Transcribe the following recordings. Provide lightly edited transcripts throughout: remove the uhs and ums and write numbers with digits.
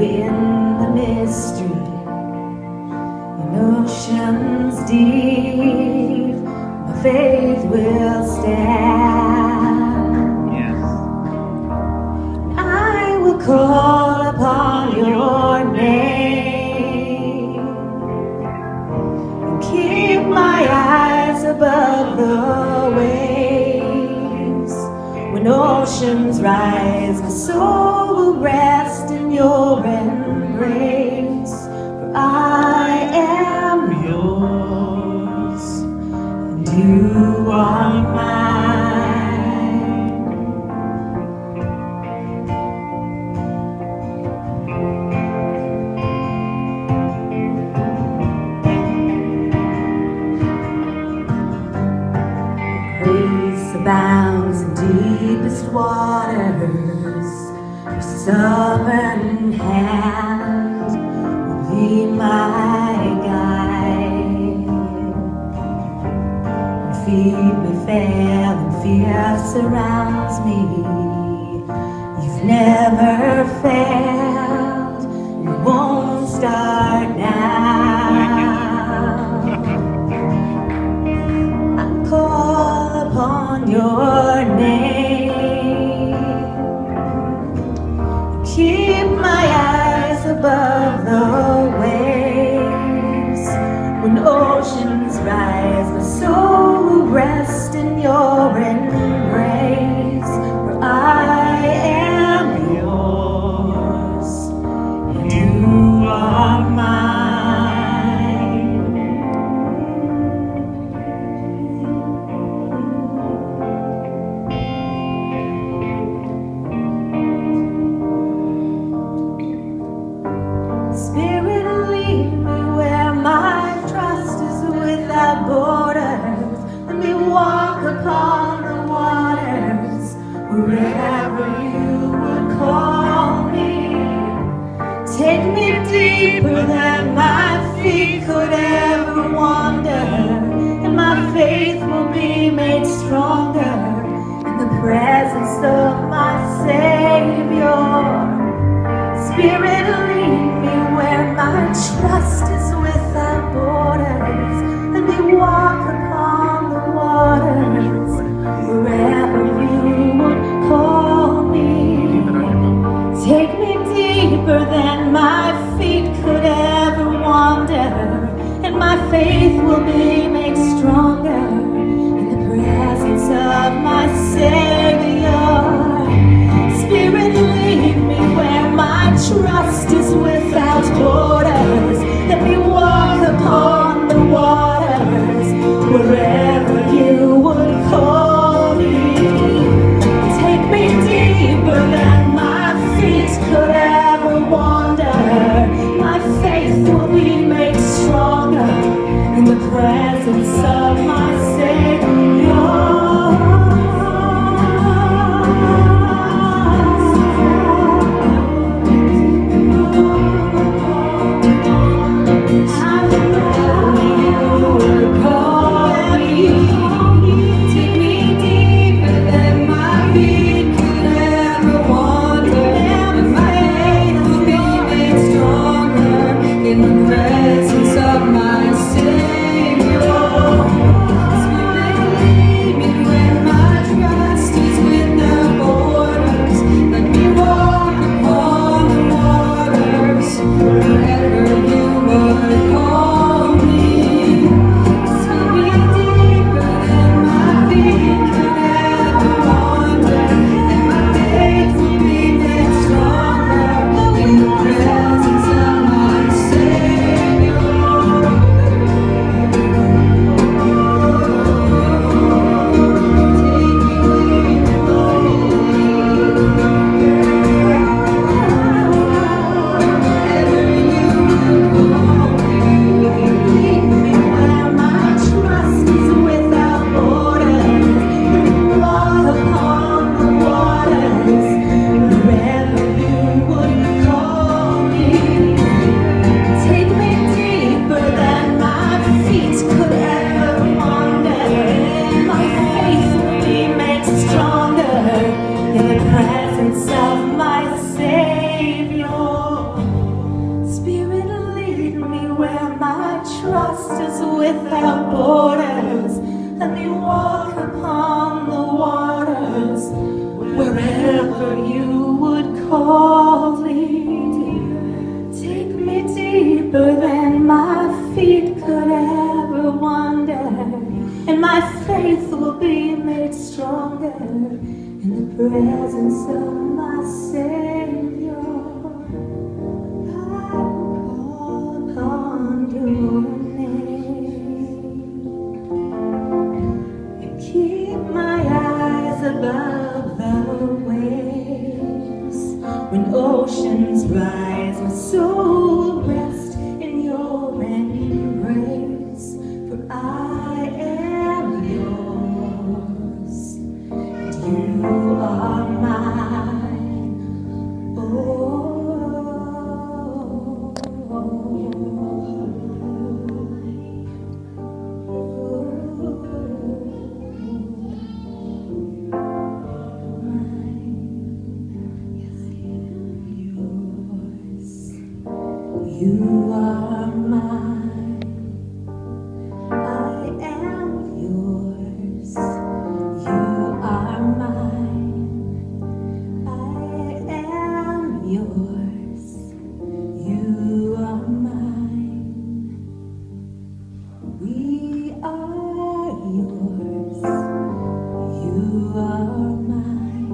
in the mystery, in oceans deep, my faith will stand. Yes. I will call upon your name and keep my eyes above the waves. When oceans rise, my soul will rest in your embrace. For I am yours, and you are mine. Grace abounds in deepest waters. Your sovereign hand will be my guide. When feet may fail and fear surrounds me, you've never failed. You won't start now. I call upon your name. Keep my eyes above the waves. When oceans rise, my soul will rest in your embrace. For I am yours, and you are mine. Spirit, lead me where my trust is without borders. Let me walk upon the waters wherever you would call me. Take me deeper than my feet could ever wander, and my faith will be made stronger in the presence of my Savior. Spirit, lead me where my trust is without borders. Let me walk upon the waters wherever you would call me. Take me deeper than my feet could ever wander, and my faith will be made stronger in the presence of my Savior. Spirit, lead me where my trust is without borders. Let me walk upon the waters wherever you would call me. Take me deeper than my feet could ever wander. My faith will be made stronger in the presence without borders. Let me walk upon the waters wherever you would call me. Take me deeper than my feet could ever wander, and my faith will be made stronger in the presence of my Savior. I call upon your name and keep my eyes above the waves. When oceans rise, my soul rests in your embrace. For I am yours, and you are mine. Oh. You are mine, I am yours. You are mine, I am yours. You are mine, we are yours. You are mine.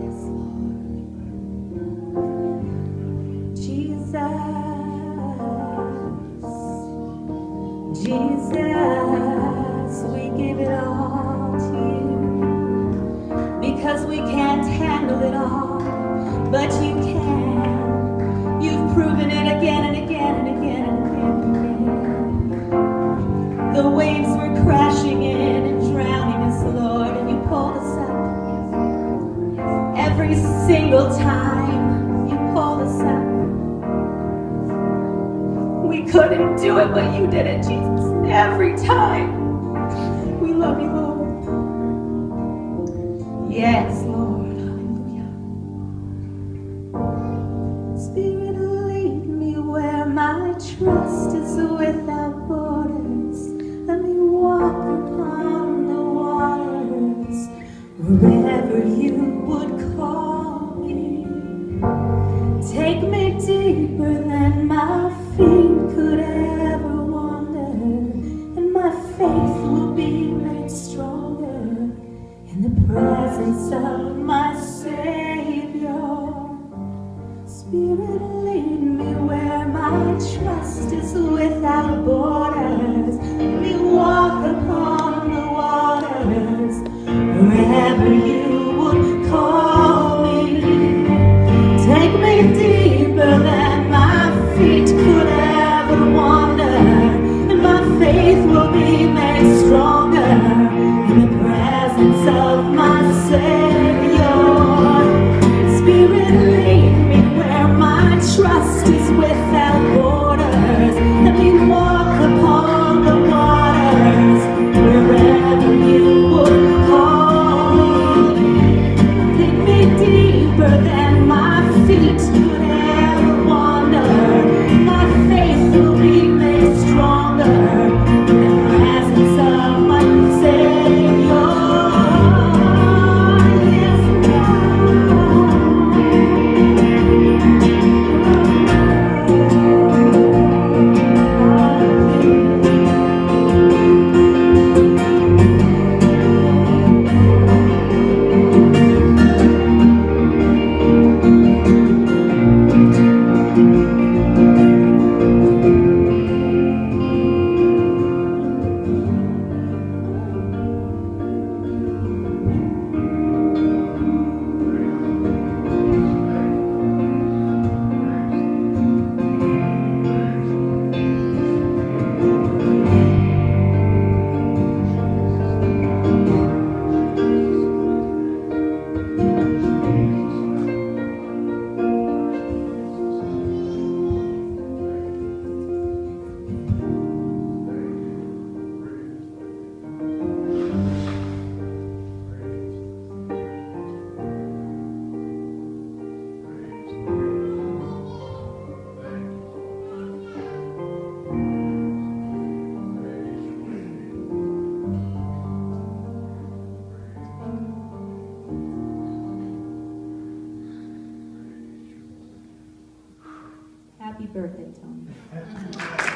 Yes, Lord. Jesus, Jesus, we give it all to you, because we can't handle it all, but you can. You've proven it again and again and again and again and again. The waves were crashing in and drowning us, Lord, and you pulled us up. Every single time you pulled us up. We couldn't do it, but you did it, Jesus. Every time. We love you, Lord. Yes, Lord. Hallelujah. Spirit, lead me where my trust is without borders. Let me walk upon the waters wherever you would call me. Take me deeper than my feet could ever wander, and my faith will be made stronger in the presence of my Savior. Spirit, lead me where my trust is without borders. Let me walk upon the waters wherever you would call me. Take me deeper than my feet could ever wander, and my faith will be made stronger in the presence of my Savior. Spirit, lead me where my trust is without borders. Let me walk upon the waters wherever you would call me. Take me deeper than my feet could ever wander. My faith will be made stronger in the presence of my Savior. Yes, Happy birthday, Tony.